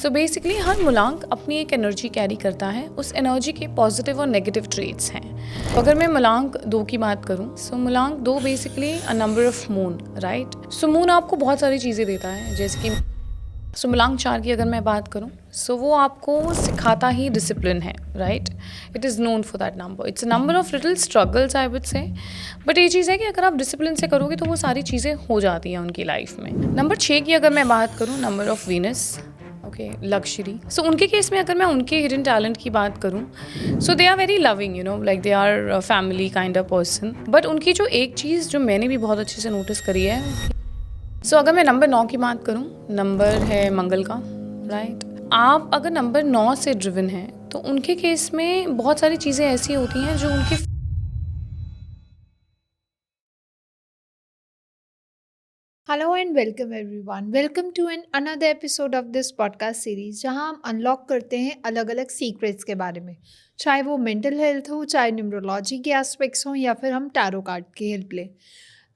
So basically हर मूलांक अपनी एक एनर्जी कैरी करता है। उस एनर्जी के पॉजिटिव और नेगेटिव ट्रेट्स हैं। तो अगर मैं मूलांक 2 की बात करूं, सो मूलांक 2 basically a number of moon, right. So moon आपको बहुत सारी चीज़ें देता है, जैसे कि सो मूलांक 4 की अगर मैं बात करूं, सो वो आपको सिखाता ही डिसिप्लिन है, right. It is known for that number. It's a number of little struggles I would say, but ये चीज़ है कि अगर आप डिसिप्लिन से करोगे तो वो सारी चीज़ें हो जाती हैं उनकी लाइफ में। नंबर 6 की अगर मैं बात करूँ, नंबर ऑफ वीनस, ओके, लक्ष्यरी। सो उनके केस में अगर मैं उनके हिडन टैलेंट की बात करूँ, so they are very loving, you know, like they are family kind of person. But उनकी जो एक चीज़ जो मैंने भी बहुत अच्छे से नोटिस करी है, सो अगर मैं नंबर 9 की बात करूँ, नंबर है मंगल का, राइट। आप अगर नंबर 9 से ड्रिवन हैं तो उनके केस में बहुत सारी चीज़ें ऐसी होती हैं जो उनके hello and welcome everyone, welcome to an another episode of this podcast series, जहां हम अनलॉक करते हैं अलग अलग सीक्रेट्स के बारे में। चाहे वो मेंटल हेल्थ हो, चाहे न्यूमरोलॉजी के एस्पेक्ट्स हो, या फिर हम टैरो कार्ड की हेल्प लें।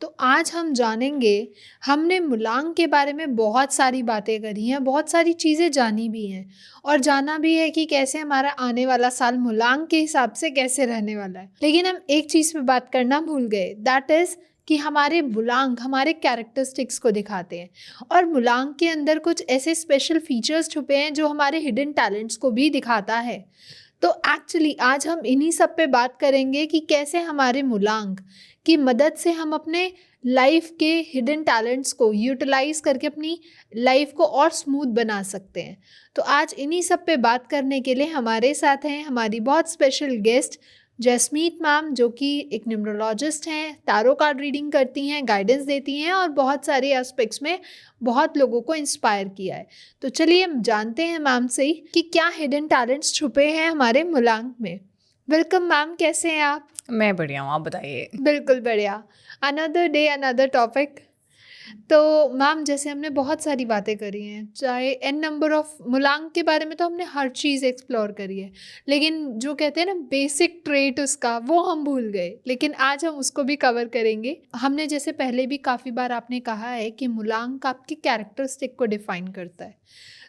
तो आज हम जानेंगे, हमने मूलांक के बारे में बहुत सारी बातें करी हैं, बहुत सारी चीज़ें जानी भी हैं, और जाना भी है कि कैसे हमारा आने वाला साल मूलांक के हिसाब से कैसे रहने वाला है। लेकिन हम एक चीज़ पे बात करना भूल गए, दैट इज़ कि हमारे मूलांक हमारे कैरेक्टरिस्टिक्स को दिखाते हैं, और मूलांक के अंदर कुछ ऐसे स्पेशल फीचर्स छुपे हैं जो हमारे हिडन टैलेंट्स को भी दिखाता है। तो एक्चुअली आज हम इन्हीं सब पे बात करेंगे कि कैसे हमारे मूलांक की मदद से हम अपने लाइफ के हिडन टैलेंट्स को यूटिलाइज करके अपनी लाइफ को और स्मूथ बना सकते हैं। तो आज इन्हीं सब पे बात करने के लिए हमारे साथ हैं हमारी बहुत स्पेशल गेस्ट जसमीत मैम, जो कि एक न्यूमरोलॉजिस्ट हैं, टैरो कार्ड रीडिंग करती हैं, गाइडेंस देती हैं, और बहुत सारे एस्पेक्ट्स में बहुत लोगों को इंस्पायर किया है। तो चलिए हम जानते हैं मैम से ही कि क्या हिडन टैलेंट्स छुपे हैं हमारे मूलांक में। वेलकम मैम, कैसे हैं आप? मैं बढ़िया हूँ, आप बताइए। बिल्कुल बढ़िया। Another day another topic. तो मैम, जैसे हमने बहुत सारी बातें करी हैं, चाहे एन नंबर ऑफ मूलांक के बारे में तो हमने हर चीज़ एक्सप्लोर करी है, लेकिन जो कहते हैं ना बेसिक ट्रेट उसका, वो हम भूल गए। लेकिन आज हम उसको भी कवर करेंगे। हमने जैसे पहले भी काफ़ी बार आपने कहा है कि मूलांक आपकी कैरेक्टरिस्टिक को डिफाइन करता है।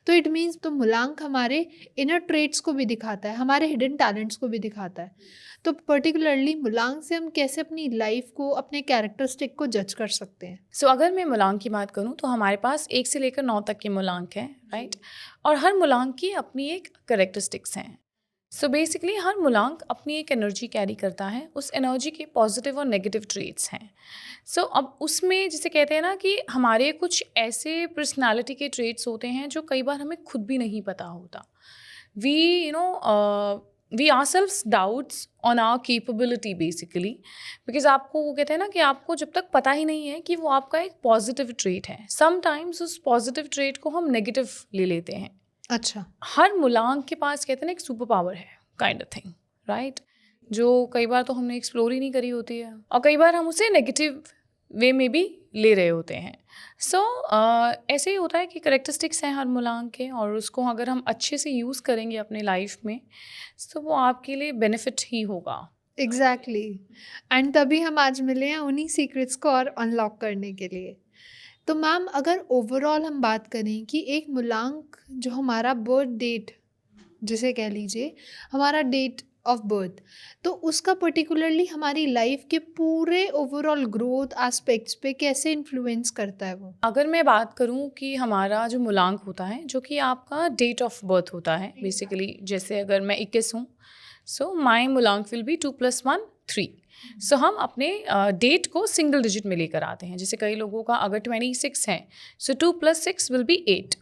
तो इट मीन्स तो मूलांक हमारे इनर ट्रेट्स को भी दिखाता है, हमारे हिडन टैलेंट्स को भी दिखाता है। तो पर्टिकुलरली मूलांक से हम कैसे अपनी लाइफ को, अपने कैरेक्टरिस्टिक को जज कर सकते हैं? सो अगर मैं मूलांक की बात करूँ तो हमारे पास 1 से लेकर 9 तक के मूलांक हैं, राइट। और हर मूलांक की अपनी एक करेक्टरिस्टिक्स हैं। सो बेसिकली हर मूलांक अपनी एक एनर्जी कैरी करता है। उस एनर्जी के पॉजिटिव और नेगेटिव ट्रेट्स हैं। सो अब उसमें जिसे कहते हैं ना कि हमारे कुछ ऐसे पर्सनालिटी के ट्रेट्स होते हैं जो कई बार हमें खुद भी नहीं पता होता। We you know we ourselves doubts on our capability basically, बिकॉज आपको वो कहते हैं ना कि आपको जब तक पता ही नहीं है कि वो आपका एक पॉजिटिव ट्रेट है, समटाइम्स उस पॉजिटिव ट्रेट को हम नेगेटिव ले लेते हैं। अच्छा। हर मूलांक के पास कहते हैं ना एक सुपर पावर है, काइंड ऑफ थिंग, राइट, जो कई बार तो हमने एक्सप्लोर ही नहीं करी होती है, और कई बार हम उसे नेगेटिव वे में भी ले रहे होते हैं। सो ऐसे ही होता है कि करेक्टरिस्टिक्स हैं हर मूलांक के, और उसको अगर हम अच्छे से यूज़ करेंगे अपने लाइफ में, तो वो आपके लिए बेनिफिट ही होगा। एग्जैक्टली। एंड तभी हम आज मिले हैं उन्हीं सीक्रेट्स को और अनलॉक करने के लिए। तो मैम, अगर ओवरऑल हम बात करें कि एक मूलांक जो हमारा बर्थ डेट, जिसे कह लीजिए हमारा डेट ऑफ बर्थ, तो उसका पर्टिकुलरली हमारी लाइफ के पूरे ओवरऑल ग्रोथ एस्पेक्ट्स पे कैसे इन्फ्लुएंस करता है वो? अगर मैं बात करूं कि हमारा जो मूलांक होता है, जो कि आपका डेट ऑफ बर्थ होता है बेसिकली, जैसे अगर मैं 21 हूँ, सो माई मूलांक विल बी 2 + 1 3। सो हम अपने डेट को सिंगल डिजिट में लेकर आते हैं। जैसे कई लोगों का अगर 26 है, सो 2 + 6 will be 8।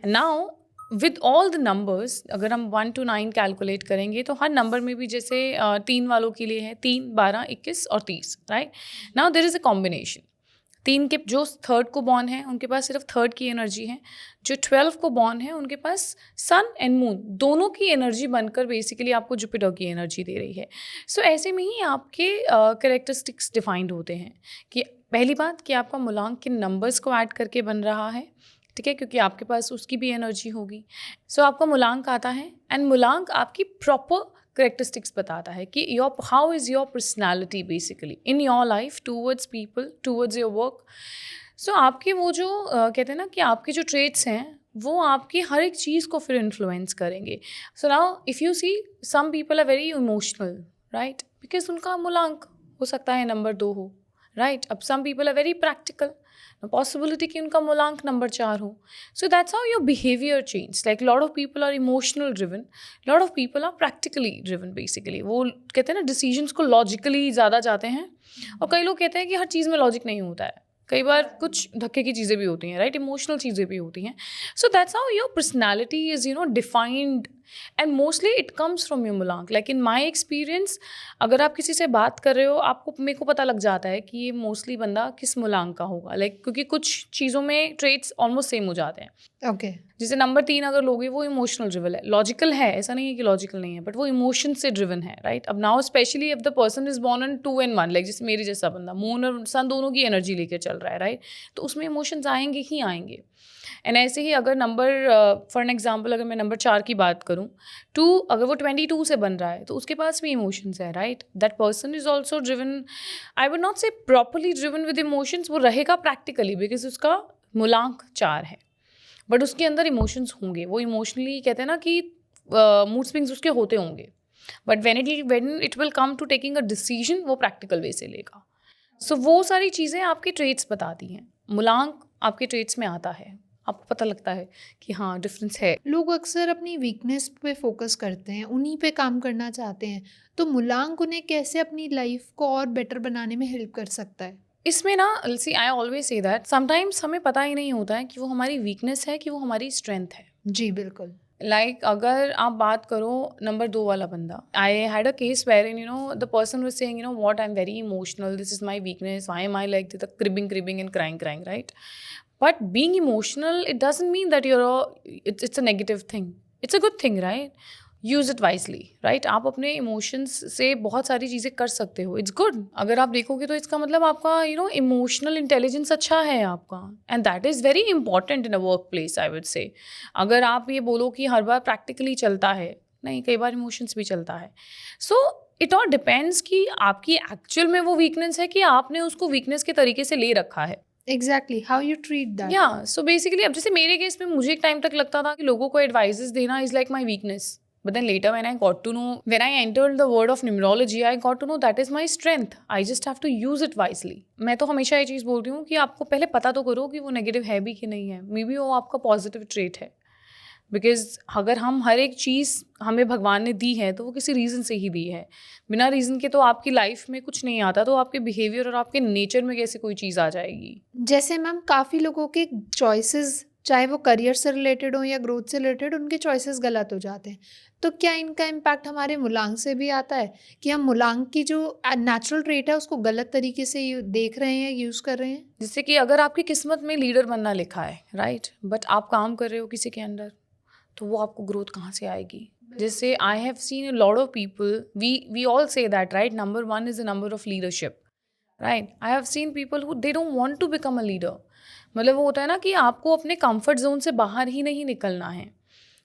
Now with all the numbers, अगर हम 1 to 9 कैलकुलेट करेंगे तो हर नंबर में भी जैसे 3 वालों के लिए है 3, 12, 21 और 30, right. Now there is a combination. 3 के जो थर्ड को बॉर्न है उनके पास सिर्फ थर्ड की एनर्जी है। जो 12 को बॉर्न है उनके पास सन एंड मून दोनों की एनर्जी बनकर बेसिकली आपको जुपिटर की एनर्जी दे रही है। सो ऐसे में ही आपके करेक्टरिस्टिक्स डिफाइंड होते हैं कि पहली बात कि आपका मूलांक किन नंबर्स को ऐड करके बन रहा है, ठीक है, क्योंकि आपके पास उसकी भी एनर्जी होगी। सो आपका मूलांक आता है, एंड मूलांक आपकी प्रॉपर करेक्टरिस्टिक्स बताता है कि your how is your personality basically in your life towards people, towards your work. So आपके वो जो कहते हैं ना कि आपके जो ट्रेट्स हैं वो आपकी हर एक चीज़ को फिर इन्फ्लुएंस करेंगे. So now if you see some people are very emotional, right, because उनका मूलांक हो सकता है नंबर 2 हो, राइट. अब some people are very practical, possibility कि उनका मूलांक नंबर 4 हो. So that's how your behaviour change. Like lot of people are emotional driven, lot of people are practically driven. Basically वो कहते हैं ना डिसीजंस को लॉजिकली ज़्यादा जाते हैं, और कई लोग कहते हैं कि हर चीज़ में लॉजिक नहीं होता है. कई बार कुछ धक्के की चीज़ें भी होती हैं, राइट, इमोशनल चीज़ें भी होती हैं. सो that's how your personality is defined, and mostly it comes from your मूलांक. लाइक इन माई एक्सपीरियंस, अगर आप किसी से बात कर रहे हो, आपको मेरे को पता लग जाता है कि ये मोस्टली बंदा किस मूलांक का होगा. लाइक क्योंकि कुछ चीज़ों में ट्रेट्स ऑलमोस्ट सेम हो जाते हैं. ओके. जैसे नंबर 3 अगर लोगे, वो इमोशनल ड्रिवन है. लॉजिकल है, ऐसा नहीं है कि लॉजिकल नहीं है, बट वो इमोशन से ड्रिवन है, राइट. अब now specially if the person is born in 2 and 1, like जैसे मेरे जैसा बंदा मून और सन दोनों की एनर्जी लेकर चल रहा है, राइट. तो उसमें इमोशंस आएंगे ही आएंगे. एंड ऐसे ही अगर नंबर फॉर एन एग्जाम्पल अगर मैं नंबर 4 की बात करूँ, 2 अगर वो 22 से बन रहा है तो उसके पास भी इमोशंस है, right. That person is also driven, I would not से प्रॉपरली ड्रिवन विद इमोशंस, वो रहेगा प्रैक्टिकली बिकॉज उसका मूलांक 4 है, बट उसके अंदर इमोशंस होंगे. वो इमोशनली कहते हैं ना कि मूड स्विंग्स उसके होते होंगे, but when it will come to taking a decision, वो प्रैक्टिकल वे से लेगा. सो वो सारी चीज़ें आपके ट्रेट्स बताती हैं. मूलांक आपके ट्रेट्स में आता है, आपको पता लगता है कि हाँ डिफरेंस है. लोग अक्सर अपनी वीकनेस पे फोकस करते हैं, उन्हीं पे काम करना चाहते हैं, तो मूलांक उन्हें कैसे अपनी लाइफ को और बेटर बनाने में हेल्प कर सकता है? इसमें ना see I always say that sometimes हमें पता ही नहीं होता है कि वो हमारी वीकनेस है कि वो हमारी स्ट्रेंथ है. जी बिल्कुल. लाइक अगर आप बात करो नंबर 2 वाला बंदा, I had a case where in the person was saying what I am very emotional, this is my weakness, why am I like the cribbing and crying, right. But being emotional it doesn't mean that it's a negative thing, it's a good thing, right. Use it wisely, right. आप अपने emotions से बहुत सारी चीज़ें कर सकते हो, it's good. अगर आप देखोगे तो इसका मतलब आपका इमोशनल इंटेलिजेंस अच्छा है आपका, and that is very important in a work place, I would say. अगर आप ये बोलो कि हर बार प्रैक्टिकली चलता है, नहीं, कई बार इमोशंस भी चलता है. सो इट ऑल डिपेंड्स कि आपकी एक्चुअल में वो वीकनेस है कि आपने उसको वीकनेस के तरीके से ले रखा है. Exactly, how you treat that. या सो बेसिकली अब जैसे मेरे केस में मुझे एक टाइम तक लगता था कि लोगों को एडवाइजेस देना is like my weakness. But then later when I got to know, when I entered the world of numerology, I got to know that is my strength. I just have to use it wisely. मैं तो हमेशा ये चीज़ बोलती हूँ कि आपको पहले पता तो करो कि वो नेगेटिव है भी कि नहीं है. मे बी वो आपका पॉजिटिव ट्रेट है. बिकॉज अगर हम हर एक चीज़ हमें भगवान ने दी है तो वो किसी रीज़न से ही दी है. बिना रीज़न के तो आपकी लाइफ में कुछ नहीं आता, तो आपके बिहेवियर और आपके नेचर में कैसे कोई चीज़ आ जाएगी. जैसे मैम काफ़ी लोगों के चॉइसेस, चाहे वो करियर से रिलेटेड हो या ग्रोथ से रिलेटेड, उनके चॉइसेस गलत हो जाते हैं. तो क्या इनका इम्पैक्ट हमारे मूलांक से भी आता है कि हम मूलांक की जो नेचुरल ट्रेट है उसको गलत तरीके से देख रहे हैं, यूज़ कर रहे हैं? जैसे कि अगर आपकी किस्मत में लीडर बनना लिखा है, राइट, बट आप काम कर रहे हो किसी के अंडर, तो वो आपको ग्रोथ कहाँ से आएगी. जैसे I have seen a lot of people, we all say that, right, number 1 is the number of leadership, right. I have seen people who they don't want to become a leader. मतलब वो होता है ना कि आपको अपने comfort zone से बाहर ही नहीं निकलना है,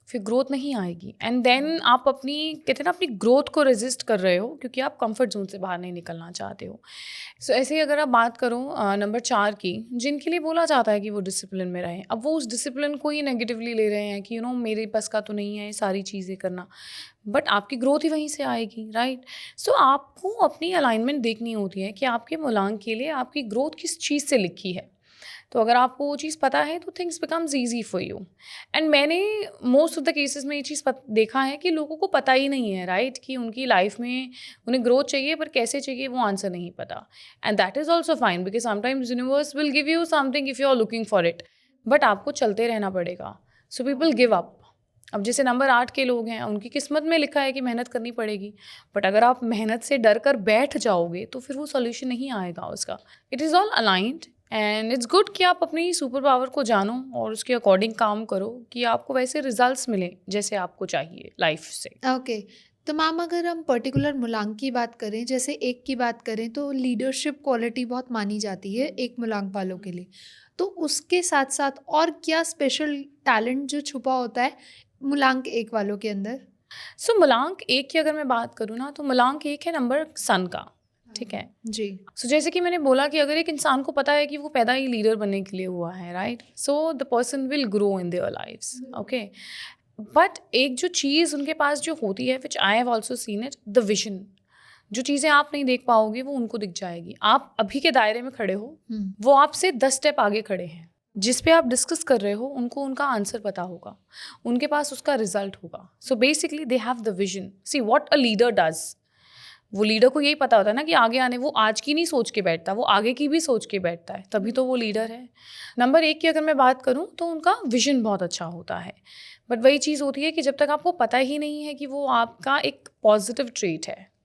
फिर ग्रोथ नहीं आएगी. एंड देन आप अपनी कहते हैं ना अपनी ग्रोथ को रेजिस्ट कर रहे हो क्योंकि आप कंफर्ट जोन से बाहर नहीं निकलना चाहते हो. सो ऐसे ही अगर आप बात करो नंबर 4 की, जिनके लिए बोला जाता है कि वो डिसिप्लिन में रहें, अब वो उस डिसिप्लिन को ही नेगेटिवली ले रहे हैं कि मेरे पास का तो नहीं है ये सारी चीज़ें करना, बट आपकी ग्रोथ ही वहीं से आएगी, राइट. सो आपको अपनी अलाइनमेंट देखनी होती है कि आपके मूलांक के लिए आपकी ग्रोथ किस चीज़ से लिखी है. तो अगर आपको वो चीज़ पता है तो things becomes easy for you. And मैंने मोस्ट ऑफ द केसेस में ये चीज़ देखा है कि लोगों को पता ही नहीं है, राइट, कि उनकी लाइफ में उन्हें ग्रोथ चाहिए पर कैसे चाहिए वो आंसर नहीं पता. And that is also fine because sometimes universe will give you something if you are looking for it, but आपको चलते रहना पड़ेगा. So people give up. अब जैसे नंबर 8 के लोग हैं, उनकी किस्मत में लिखा है कि मेहनत करनी पड़ेगी, बट अगर आप मेहनत से डर कर बैठ जाओगे तो फिर वो सॉल्यूशन नहीं आएगा उसका. It is all aligned and it's good कि आप अपनी सुपर पावर को जानो और उसके अकॉर्डिंग काम करो कि आपको वैसे रिजल्ट्स मिलें जैसे आपको चाहिए लाइफ से. ओके. तो मैम अगर हम पर्टिकुलर मूलांक की बात करें, जैसे 1 की बात करें, तो लीडरशिप क्वालिटी बहुत मानी जाती है 1 मूलांक वालों के लिए. तो उसके साथ साथ और क्या स्पेशल टैलेंट जो छुपा होता है मूलांक 1 वालों के अंदर? सो मूलांक 1 की अगर मैं बात करूँ ना, तो मूलांक 1 है नंबर सन का, ठीक है। जी। सो जैसे कि मैंने बोला कि अगर एक इंसान को पता है कि वो पैदा ही लीडर बनने के लिए हुआ है, right, so the person will grow in their lives, okay. But एक जो चीज़ उनके पास जो होती है, which I have also seen it, the vision. जो चीज़ें आप नहीं देख पाओगे वो उनको दिख जाएगी। आप अभी के दायरे में खड़े हो, वो आपसे 10 स्टेप आगे खड़े हैं। जिस पे आप डिस्कस कर रहे हो उनको उनका आंसर पता होगा, उनके पास उसका रिजल्ट होगा। So basically they have the vision. See what a leader does, वो लीडर को यही पता होता है ना कि आगे आने, वो आज की नहीं सोच के बैठता, वो आगे की भी सोच के बैठता है, तभी तो वो लीडर है। नंबर 1 की अगर मैं बात करूं तो उनका विजन बहुत अच्छा होता है। बट वही चीज़ होती है कि जब तक आपको पता ही नहीं है कि वो आपका एक पॉजिटिव ट्रेट है,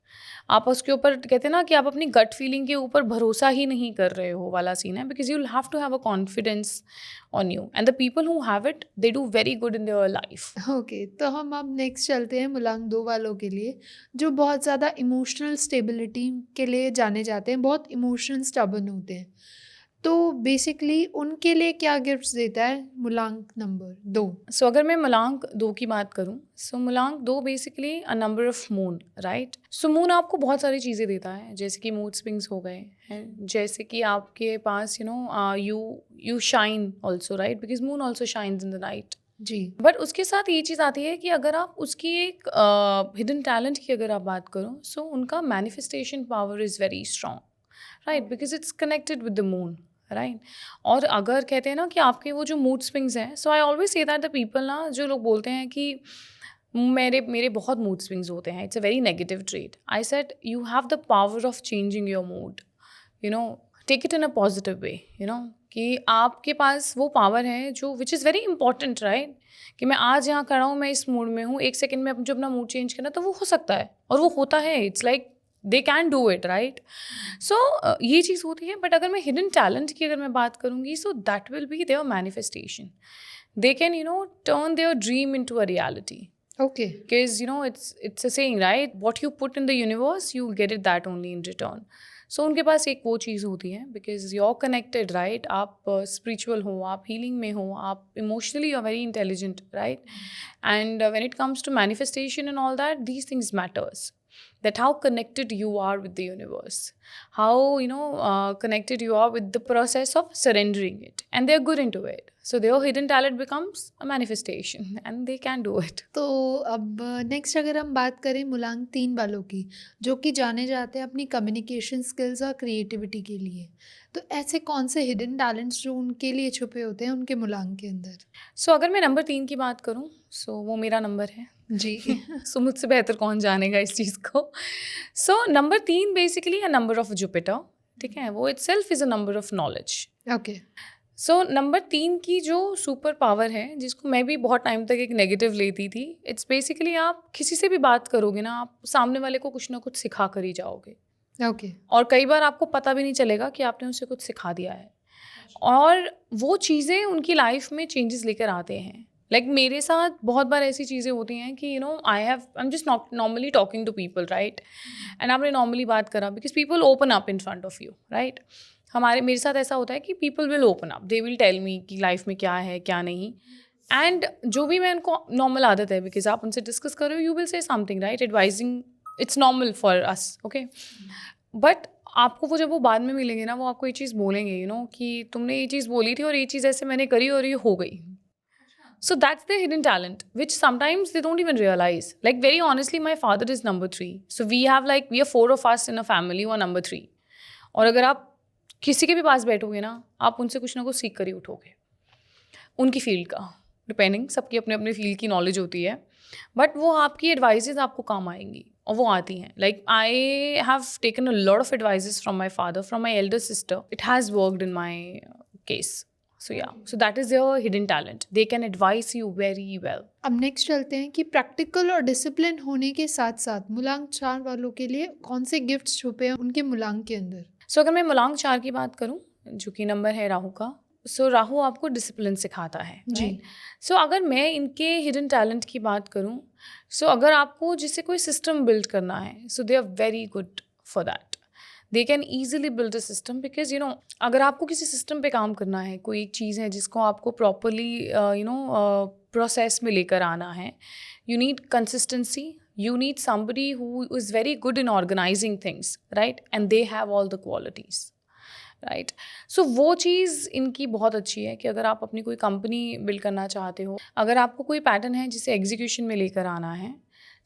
आप उसके ऊपर कहते हैं ना कि आप अपनी गट फीलिंग के ऊपर भरोसा ही नहीं कर रहे हो वाला सीन है, because you will have to have a confidence on you and the people who have it they do very good in their life. Okay, तो हम अब नेक्स्ट चलते हैं मुलांग 2 वालों के लिए, जो बहुत ज़्यादा इमोशनल स्टेबिलिटी के लिए जाने जाते हैं, बहुत इमोशनल स्टबर्न होते हैं। तो बेसिकली उनके लिए क्या गिफ्ट्स देता है मुलांग नंबर 2? सो अगर मैं मुलांक 2 की बात करूं, सो मुलांक 2 basically a number of moon, right. So moon आपको बहुत सारी चीज़ें देता है, जैसे कि मूड स्विंग्स हो गए हैं, जैसे कि आपके पास you shine also, right, because moon also shines in the night. जी। बट उसके साथ ये चीज़ आती है कि अगर आप उसकी एक हिडन टैलेंट की अगर आप बात करो, सो उनका manifestation power is very strong, right, because it's connected with the moon, right. और अगर कहते हैं ना कि आपके वो जो मूड स्विंग्स हैं, so I always say that the people ना, जो लोग बोलते हैं कि मेरे मेरे बहुत मूड स्विंग्स होते हैं, it's a very negative trait, I said you have the power of changing your mood, you know, take it in a positive way, you know, कि आपके पास वो पावर है जो which is very important, right, कि मैं आज यहाँ खड़ा हूँ, मैं इस मूड में हूँ, एक सेकंड में जो अपना मूड चेंज करना, तो वो हो सकता है और वो होता है, it's like they can do it, right. So ये चीज़ होती है। बट अगर मैं हिडन टैलेंट की अगर मैं बात करूँगी, so that will be their manifestation. They can turn their dream into a reality, okay. because it's a saying, right, what you put in the universe you will get it that only in return. So उनके पास एक वो चीज़ होती है, because you're connected, right, आप spiritual हो, आप healing में हो, आप emotionally you're very intelligent, right, and when it comes to manifestation and all that, these things matters, that how connected you are with the universe, how connected you are with the process of surrendering it, and they're good into it, so their hidden talent becomes a manifestation and they can do it. तो अब next अगर हम बात करें मुलांग 3 वालों की, जो कि जाने जाते हैं अपनी कम्युनिकेशन स्किल्स और क्रिएटिविटी के लिए, तो ऐसे कौन से हिडन टैलेंट्स जो उनके लिए छुपे होते हैं उनके मुलांग के अंदर? सो अगर मैं नंबर 3 की बात करूँ, सो वो मेरा नंबर है। जी। सो मुझसे बेहतर कौन जानेगा इस चीज़ को। So number 3 basically a number of Jupiter, ठीक है, वो itself is a number of knowledge. Okay. So number 3 की जो सुपर पावर है, जिसको मैं भी बहुत टाइम तक एक नेगेटिव लेती थी, इट्स बेसिकली आप किसी से भी बात करोगे ना, आप सामने वाले को कुछ ना कुछ सिखा कर ही जाओगे, ओके। और कई बार आपको पता भी नहीं चलेगा कि आपने उसे कुछ सिखा दिया है, और वो चीज़ें उनकी लाइफ में चेंजेस लेकर आते हैं। लाइक मेरे साथ बहुत बार ऐसी चीज़ें होती हैं कि I am just normally talking to people, right, and आपने नॉर्मली बात करा, because people open up in front of you, right. मेरे साथ ऐसा होता है कि people will open up, they will tell me कि लाइफ में क्या है क्या नहीं, एंड जो भी मैं उनको नॉर्मल आदत है, बिकॉज आप उनसे डिस्कस करो, you will say something, right, advising, it's normal for us, okay. But आपको वो जब वो बाद में मिलेंगे ना, वो आपको ये चीज़ बोलेंगे, कि तुमने ये चीज़ बोली थी और ये चीज़ ऐसे मैंने करी और ये हो गई। So that's their hidden talent, which sometimes they don't even realize. Like very honestly, my father is number 3. So we are 4 of us in a family who are number 3. और अगर आप किसी के भी पास बैठोगे ना, आप उनसे कुछ ना कुछ सीख कर ही उठोगे, उनकी फील्ड का, डिपेंडिंग, सबकी अपने अपने फील्ड की नॉलेज होती है, बट वो आपकी एडवाइजेज आपको काम आएंगी, और वो आती हैं। Like I have taken a lot of advises from my father, from my elder sister, it has worked in my case. So yeah, so that is their hidden talent. They can advise you very well. अब next चलते हैं कि practical और discipline होने के साथ साथ मुलांग 4 वालों के लिए कौन से गिफ्ट्स छुपे हैं उनके मुलांग के अंदर? So अगर मैं मुलांग 4 की बात करूं, जो कि नंबर है राहु का, सो राहु आपको डिसिप्लिन सिखाता है, जी। सो अगर मैं इनके हिडन टैलेंट की बात करूं, सो अगर आपको जिससे कोई सिस्टम बिल्ड करना है, so they are very good for that. They can easily build a system, because अगर आपको किसी सिस्टम पे काम करना है, कोई एक चीज़ है जिसको आपको प्रॉपरली प्रोसेस में लेकर आना है, you need consistency, You need somebody who is very good in organizing things, right? And they have all the qualities, right? So वो चीज़ इनकी बहुत अच्छी है कि अगर आप अपनी कोई कंपनी बिल्ड करना चाहते हो, अगर आपको कोई पैटर्न है जिसे एग्जीक्यूशन में लेकर आना है,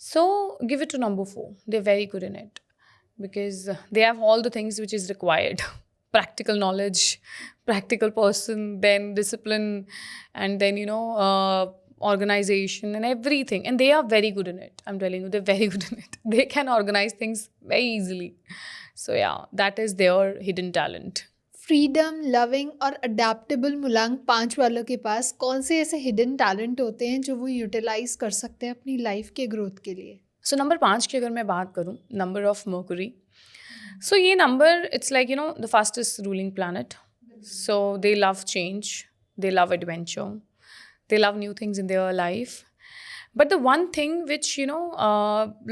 so give it to number 4. They're very good in it because they have all the things which is required. Practical knowledge, practical person, then discipline, and then organization and everything, and they are very good in it. I'm telling you, they're very good in it. They can organize things very easily. So yeah, that is their hidden talent. Freedom, loving और adaptable मुलांग 5 वालों के पास कौन से ऐसे hidden talent होते हैं जो वो यूटिलाइज कर सकते हैं अपनी लाइफ के ग्रोथ के लिए? सो नंबर 5 की अगर मैं बात करूँ, नंबर ऑफ मर्करी. सो ये number it's like the fastest ruling planet. So they love change, they love adventure, they love new things in their life. But the one thing which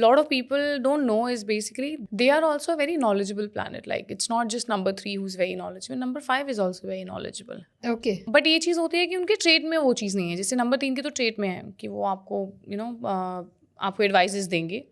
lot of people don't know is basically they are also a very knowledgeable planet. Like it's not just number 3 who's very knowledgeable, number 5 is also very knowledgeable. Okay. But ये चीज़ होती है कि उनके trade में वो चीज़ नहीं है. जैसे नंबर 3 के तो ट्रेड में है कि वो आपको आपको एडवाइसेस देंगे.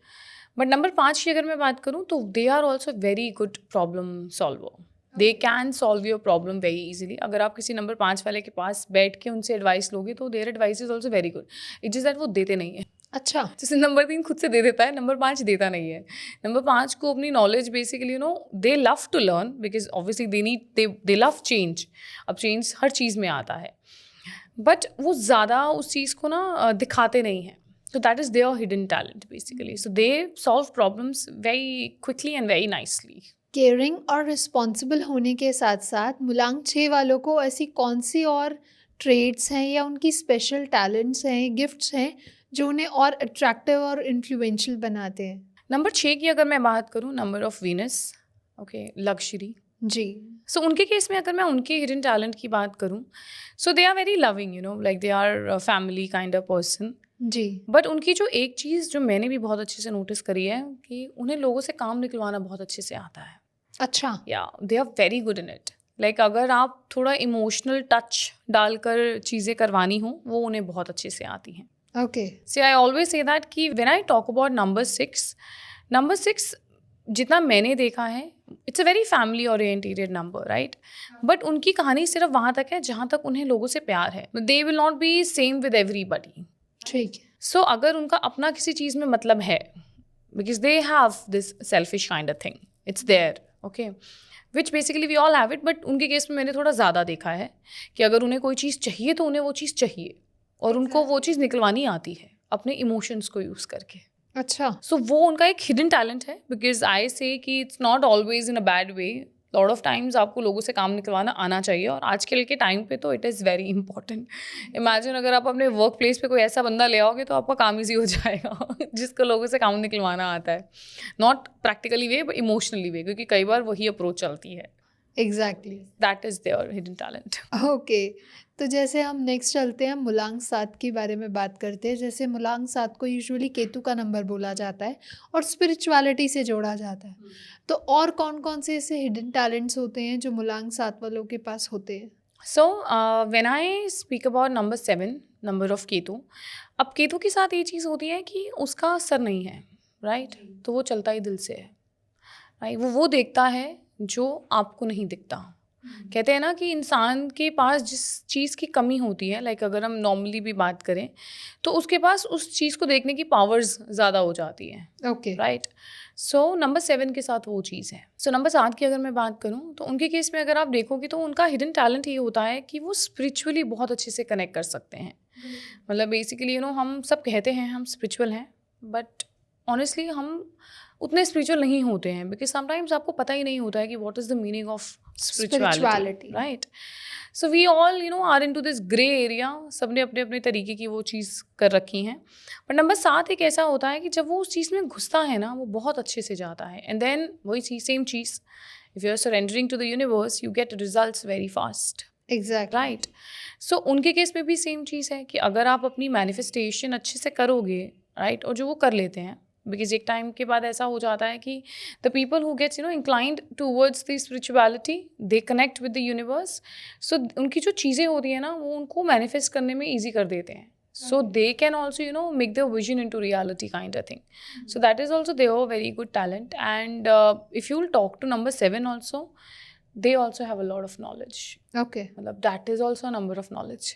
बट नंबर 5 की अगर मैं बात करूँ तो they are also very good problem solver. They can solve your problem very easily. अगर आप किसी नंबर 5 वाले के पास बैठ के उनसे एडवाइस लोगे तो their advice is also very good. It is that वो देते नहीं है. अच्छा. जैसे नंबर 3 खुद से दे देता है, नंबर 5 देता नहीं है. नंबर 5 को अपनी knowledge basically they love to learn because obviously they love change. अब चेंज हर चीज़ में आता है, बट वो ज़्यादा उस चीज़ को दिखाते नहीं हैं. So that is their hidden talent basically. So they solve problems very quickly and very nicely. Caring और रिस्पॉन्सिबल होने के साथ साथ मुलांग 6 वालों को ऐसी कौन सी और ट्रेड्स हैं या उनकी स्पेशल टैलेंट्स हैं, गिफ्ट्स हैं जो उन्हें और अट्रैक्टिव और इन्फ्लुएंशियल बनाते हैं? नंबर 6 की अगर मैं बात करूँ, number of Venus, okay, luxury. जी. सो उनके केस में अगर मैं उनके हिडन टैलेंट की बात करूँ, so they are very loving, like they are family kind of person. जी. बट उनकी जो एक चीज़ जो मैंने भी बहुत अच्छे से नोटिस करी है कि उन्हें लोगों से काम निकलवाना बहुत अच्छे से आता है. अच्छा. या they are very good in it. Like अगर आप थोड़ा इमोशनल टच डालकर चीज़ें करवानी हो, वो उन्हें बहुत अच्छे से आती हैं. Okay. So I always say that कि when I talk about number 6 जितना मैंने देखा है, it's a very family oriented number, right? But उनकी कहानी सिर्फ वहाँ तक है जहाँ तक उन्हें लोगों से प्यार है. They will not be same with everybody. ठीक है. सो अगर उनका अपना किसी चीज़ में मतलब है, because they have this selfish kind of thing, it's there, okay, which basically we all have it. But उनके केस में मैंने थोड़ा ज़्यादा देखा है कि अगर उन्हें कोई चीज़ चाहिए तो उन्हें वो चीज़ चाहिए, और उनको वो चीज़ निकलवानी आती है अपने इमोशंस को यूज़ करके. अच्छा. सो वो उनका एक हिडन टैलेंट है. बिकॉज आई से कि it's not always in a bad way. Lot of times आपको लोगों से काम निकलवाना आना चाहिए, और आजकल के टाइम पे तो it is very important. Imagine अगर आप अपने वर्क प्लेस पे कोई ऐसा बंदा ले आओगे तो आपका काम ईजी हो जाएगा जिसको लोगों से काम निकलवाना आता है. Not practically way but emotionally way, क्योंकि कई बार वही अप्रोच चलती है. Exactly. That is their hidden talent. Okay. तो जैसे हम नेक्स्ट चलते हैं, मुलांग 7 के बारे में बात करते हैं. जैसे मुलांग 7 को यूजुअली केतु का नंबर बोला जाता है और स्पिरिचुअलिटी से जोड़ा जाता है. तो और कौन कौन से ऐसे हिडन टैलेंट्स होते हैं जो मुलांग 7 वालों के पास होते हैं? So when I speak about number 7, number of Ketu, अब केतु के साथ ये चीज़ होती है कि उसका सर नहीं है, राइट? तो वो चलता ही दिल से है, राइट? वो देखता है जो आपको नहीं दिखता. कहते हैं ना कि इंसान के पास जिस चीज़ की कमी होती है, लाइक अगर हम नॉर्मली भी बात करें तो उसके पास उस चीज़ को देखने की पावर्स ज़्यादा हो जाती हैं. ओके. राइट. सो नंबर 7 के साथ वो चीज़ है. सो नंबर 7 की अगर मैं बात करूँ तो उनके केस में अगर आप देखोगे तो उनका हिडन टैलेंट ये होता है कि वो स्पिरिचुअली बहुत अच्छे से कनेक्ट कर सकते हैं. मतलब बेसिकली हम सब कहते हैं हम स्पिरिचुअल हैं, बट ऑनेस्टली हम उतने स्पिरिचुअल नहीं होते हैं, बिकॉज समटाइम्स आपको पता ही नहीं होता है कि what is the meaning of spirituality, right? So we all are into this grey area. सबने अपने अपने तरीके की वो चीज़ कर रखी हैं. बट नंबर 7 एक ऐसा होता है कि जब वो उस चीज़ में घुसता है ना, वो बहुत अच्छे से जाता है. एंड देन वही चीज़, सेम चीज़, if you are surrendering to the universe, you get results very fast. Exactly. Right. So उनके केस में भी सेम चीज़ है कि अगर आप अपनी मैनिफेस्टेशन अच्छे से करोगे, राइट, और जो वो कर लेते हैं, बिकॉज एक टाइम के बाद ऐसा हो जाता है कि the people who gets inclined towards the spirituality, they connect with the universe. So उनकी जो चीज़ें होती हैं ना, वो उनको मैनिफेस्ट करने में ईजी कर देते हैं. So they can also, make their vision into reality kind of thing. So that is also their very good talent. And if you will talk to number 7 also, they also have a lot of knowledge. Okay मतलब that is also a number of knowledge.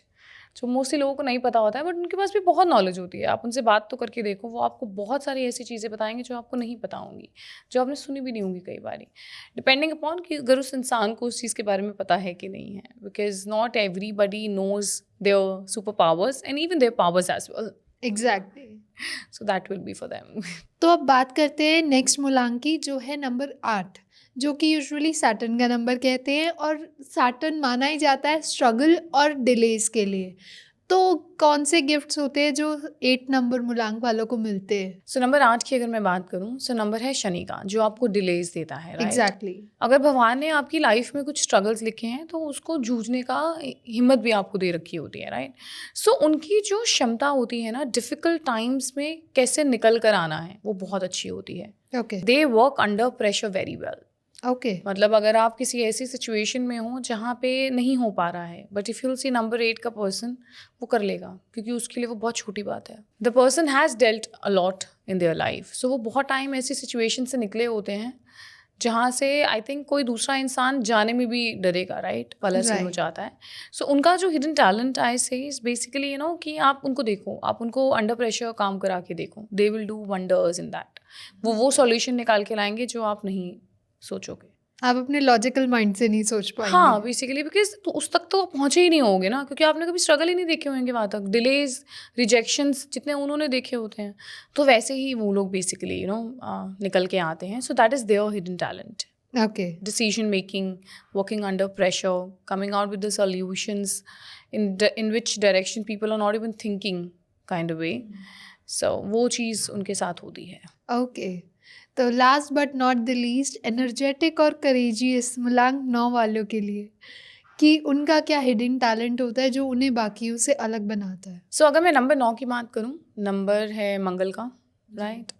जो mostly लोगों को नहीं पता होता है, but उनके पास भी बहुत नॉलेज होती है. आप उनसे बात तो करके देखो, वो आपको बहुत सारी ऐसी चीज़ें बताएंगे जो आपको नहीं पता होंगी, जो आपने सुनी भी नहीं होंगी कई बार, डिपेंडिंग अपॉन कि अगर उस इंसान को उस चीज़ के बारे में पता है कि नहीं है. Because not everybody knows their super powers and even their powers as well. Exactly. So that will be for them. तो अब बात करते हैं नेक्स्ट मूलांक की, जो है नंबर 8, जो कि यूजुअली सैटर्न का नंबर कहते हैं, और सैटर्न माना ही जाता है स्ट्रगल और डिलेज के लिए. तो कौन से गिफ्ट्स होते हैं जो 8 नंबर मूलांक वालों को मिलते हैं? सो नंबर 8 की अगर मैं बात करूँ, सो नंबर है शनि का, जो आपको डिलेज देता है. राइट. एग्जैक्टली. अगर भगवान ने आपकी लाइफ में कुछ स्ट्रगल्स लिखे हैं तो उसको जूझने का हिम्मत भी आपको दे रखी होती है. राइट. सो उनकी जो क्षमता होती है ना, डिफ़िकल्ट टाइम्स में कैसे निकल कर आना है, वो बहुत अच्छी होती है. Okay. They work under pressure very well. Okay. मतलब अगर आप किसी ऐसी सिचुएशन में हो जहाँ पे नहीं हो पा रहा है, but if you will see number 8 का पर्सन, वो कर लेगा, क्योंकि उसके लिए वो बहुत छोटी बात है. The person has dealt a lot in their life. So वो बहुत टाइम ऐसी सिचुएशन से निकले होते हैं जहाँ से आई थिंक कोई दूसरा इंसान जाने में भी डरेगा. राइट. वाला सीन हो Right. जाता है. सो उनका जो हिडन टैलेंट आई से इज बेसिकली कि आप उनको देखो, आप उनको अंडर प्रेशर काम करा के देखो, they will do wonders in that. वो सॉल्यूशन निकाल के लाएंगे जो आप नहीं सोचोगे. आप अपने लॉजिकल माइंड से नहीं सोच पाएंगे. हाँ, बेसिकली बिकॉज तो उस तक तो पहुँचे ही नहीं होगे ना, क्योंकि आपने कभी स्ट्रगल ही नहीं देखे होंगे वहाँ तक. डिलेज, रिजेक्शंस जितने उन्होंने देखे होते हैं, तो वैसे ही वो लोग बेसिकली निकल के आते हैं. So that is their hidden talent. Okay. Decision making, working under pressure, coming out with the solutions in which direction people are not even thinking kind of way. So वो चीज़ उनके साथ होती है. ओके. तो last but not the least, energetic और courageous मूलांक 9 वालों के लिए, कि उनका क्या हिडन टैलेंट होता है जो उन्हें बाकियों से अलग बनाता है? सो अगर मैं नंबर 9 की बात करूँ, नंबर है मंगल का. राइट.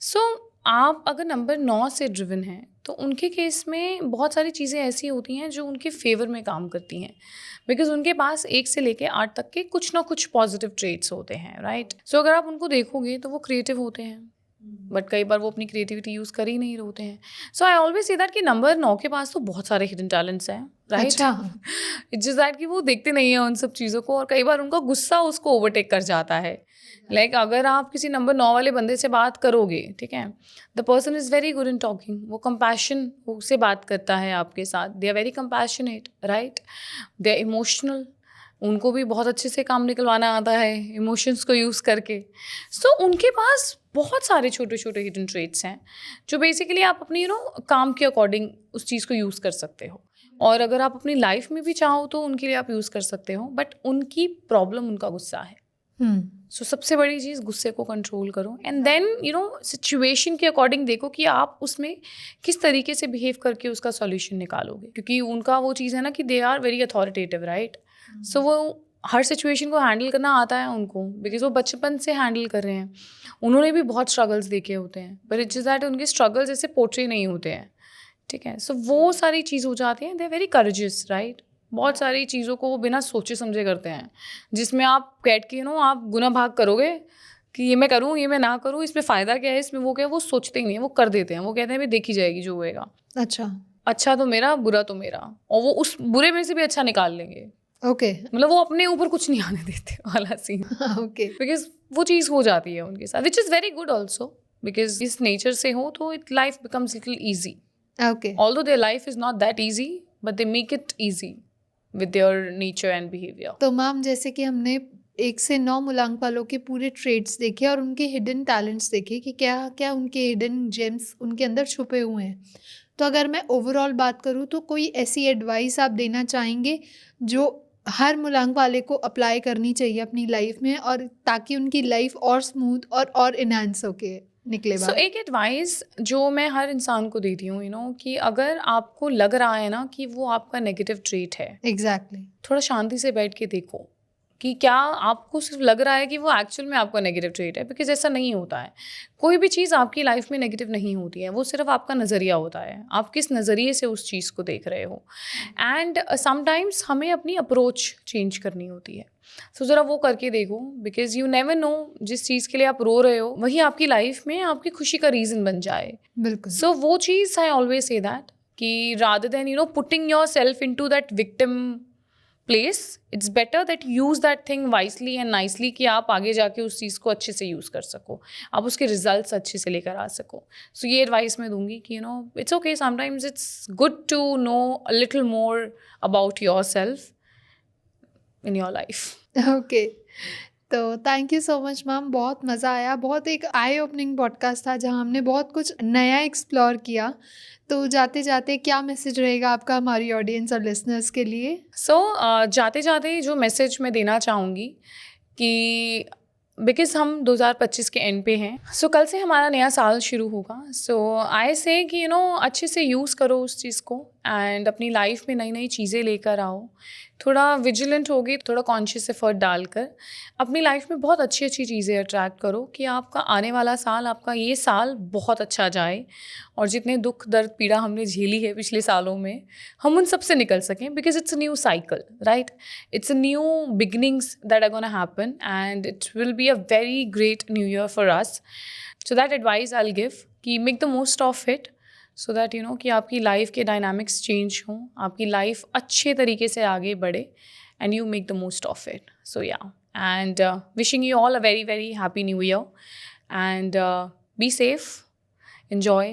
सो आप अगर नंबर 9 से ड्रिवन हैं, तो उनके केस में बहुत सारी चीज़ें ऐसी होती हैं जो उनके फेवर में काम करती हैं, बिकॉज उनके पास 1 से लेके 8 तक के कुछ ना कुछ पॉजिटिव ट्रेट्स होते हैं. राइट. सो अगर आप उनको देखोगे तो वो क्रिएटिव होते हैं, बट कई बार वो अपनी क्रिएटिविटी यूज़ कर ही नहीं होते हैं. So I always say that कि नंबर 9 के पास तो बहुत सारे हिडन टैलेंट्स हैं. राइट. अच्छा. इट्स जस्ट दैट कि वो देखते नहीं हैं उन सब चीज़ों को, और कई बार उनका गुस्सा उसको ओवरटेक कर जाता है. लाइक अगर आप किसी नंबर 9 वाले बंदे से बात करोगे, ठीक है, the person is very good in talking. वो कंपैशन से बात करता है आपके साथ. They are very compassionate. Right. They are emotional. उनको भी बहुत अच्छे से काम निकलवाना आता है इमोशंस को यूज़ करके. सो उनके पास बहुत सारे छोटे छोटे हिडन ट्रेट्स हैं जो बेसिकली आप अपनी काम के अकॉर्डिंग उस चीज़ को यूज़ कर सकते हो, और अगर आप अपनी लाइफ में भी चाहो तो उनके लिए आप यूज़ कर सकते हो. बट उनकी प्रॉब्लम उनका गुस्सा है. सो सबसे बड़ी चीज़, गुस्से को कंट्रोल करो, एंड देन सिचुएशन के अकॉर्डिंग देखो कि आप उसमें किस तरीके से बिहेव करके उसका सॉल्यूशन निकालोगे, क्योंकि उनका वो चीज़ है ना कि they are very authoritative. Right. So वो हर सिचुएशन को हैंडल करना आता है उनको, बिकॉज वो बचपन से हैंडल कर रहे हैं. उन्होंने भी बहुत स्ट्रगल्स देखे होते हैं, बट इट्स जस्ट दैट उनके स्ट्रगल्स जैसे पोर्ट्रे नहीं होते हैं. ठीक है. सो वो सारी चीज़ हो जाती है. They are very courageous. Right. बहुत सारी चीज़ों को वो बिना सोचे समझे करते हैं, जिसमें आप बैठ के आप गुना भाग करोगे कि ये मैं करूँ, ये मैं ना करूँ, इसमें फ़ायदा क्या है, इसमें वो क्या है, वो सोचते ही नहीं है, वो कर देते हैं. वो कहते हैं भाई देखी जाएगी जो होएगा. अच्छा तो मेरा, बुरा तो मेरा, और वो उस बुरे में से भी अच्छा निकाल लेंगे. ओके. मतलब वो अपने ऊपर कुछ नहीं आने देते वाला सीन. ओके. बिकॉज वो चीज़ हो जाती है उनके साथ, विच is very good also, because इस नेचर से हो तो it life becomes little easy. Okay. Although their life is not that easy, but they make it easy with their nature and behavior. तो मैम, जैसे कि हमने 1 से 9 मूलांक वालों के पूरे ट्रेड्स देखे और उनके हिडन टैलेंट्स देखे कि क्या क्या उनके हिडन जेम्स उनके अंदर छुपे हुए हैं. तो अगर मैं ओवरऑल बात करूँ तो कोई ऐसी एडवाइस आप देना चाहेंगे जो हर मूलांक वाले को अप्लाई करनी चाहिए अपनी लाइफ में, और ताकि उनकी लाइफ और स्मूथ और इनहांस होके निकले सो बाहर? एक एडवाइस जो मैं हर इंसान को देती हूँ कि अगर आपको लग रहा है ना कि वो आपका नेगेटिव ट्रेट है, एग्जैक्टली. थोड़ा शांति से बैठ के देखो कि क्या आपको सिर्फ लग रहा है कि वो एक्चुअल में आपका नेगेटिव ट्रेट है, बिकॉज ऐसा नहीं होता है। कोई भी चीज़ आपकी लाइफ में नेगेटिव नहीं होती है, वो सिर्फ आपका नज़रिया होता है, आप किस नज़रिए से उस चीज़ को देख रहे हो। एंड समटाइम्स हमें अपनी अप्रोच चेंज करनी होती है। सो ज़रा वो करके देखो, बिकॉज यू नेवर नो जिस चीज़ के लिए आप रो रहे हो वही आपकी लाइफ में आपकी खुशी का रीज़न बन जाए। बिल्कुल। सो वो चीज़ आई ऑलवेज से दैट कि rather than putting yourself into that victim place, it's better that use that thing wisely and nicely, कि आप आगे जाके उस चीज़ को अच्छे से यूज़ कर सको, आप उसके रिजल्ट्स अच्छे से लेकर आ सको। सो ये एडवाइस मैं दूंगी कि it's okay, sometimes it's good to know a little more about yourself in your life. Okay, तो thank you so much ma'am, बहुत मज़ा आया। बहुत एक आई ओपनिंग पॉडकास्ट था जहां हमने बहुत कुछ नया एक्सप्लोर किया। तो जाते जाते क्या मैसेज रहेगा आपका हमारी ऑडियंस और लिसनर्स के लिए? सो जाते जाते जो मैसेज मैं देना चाहूँगी कि बिकॉज हम 2025 के एंड पे हैं, सो कल से हमारा नया साल शुरू होगा। सो आई से कि अच्छे से यूज़ करो उस चीज़ को एंड अपनी लाइफ में नई नई चीज़ें लेकर आओ, थोड़ा विजिलेंट होगी, थोड़ा कॉन्शियस एफर्ट डालकर अपनी लाइफ में बहुत अच्छी अच्छी चीज़ें अट्रैक्ट करो कि आपका आने वाला साल, आपका ये साल बहुत अच्छा जाए और जितने दुख दर्द पीड़ा हमने झेली है पिछले सालों में, हम उन सब से निकल सकें, because it's a new cycle, right? It's a new beginnings that are gonna happen and it will be a very great new year for us. So that advice I will give कि make the most of it, so that कि आपकी life के dynamics change हों, आपकी life अच्छे तरीके से आगे बढ़े and you make the most of it. So yeah, and wishing you all a very very happy new year and be safe, enjoy,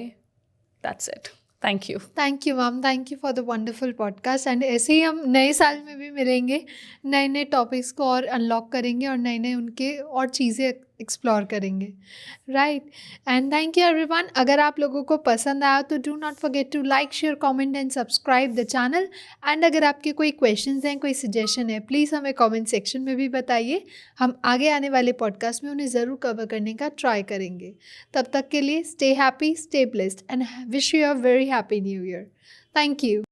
that's it. Thank you. Thank you ma'am, thank you for the wonderful podcast. And ऐसे ही हम नए साल में भी मिलेंगे, नए नए टॉपिक्स को और अनलॉक करेंगे और नए नए उनके और चीज़ें एक्सप्लोर करेंगे, right? And thank you everyone. अगर आप लोगों को पसंद आया तो do not forget to like, share, comment and subscribe the channel. And अगर आपके कोई क्वेश्चंस हैं, कोई सजेशन है, प्लीज़ हमें कमेंट सेक्शन में भी बताइए, हम आगे आने वाले पॉडकास्ट में उन्हें ज़रूर कवर करने का ट्राई करेंगे। तब तक के लिए stay happy, stay blessed and wish you a very happy new year. Thank you.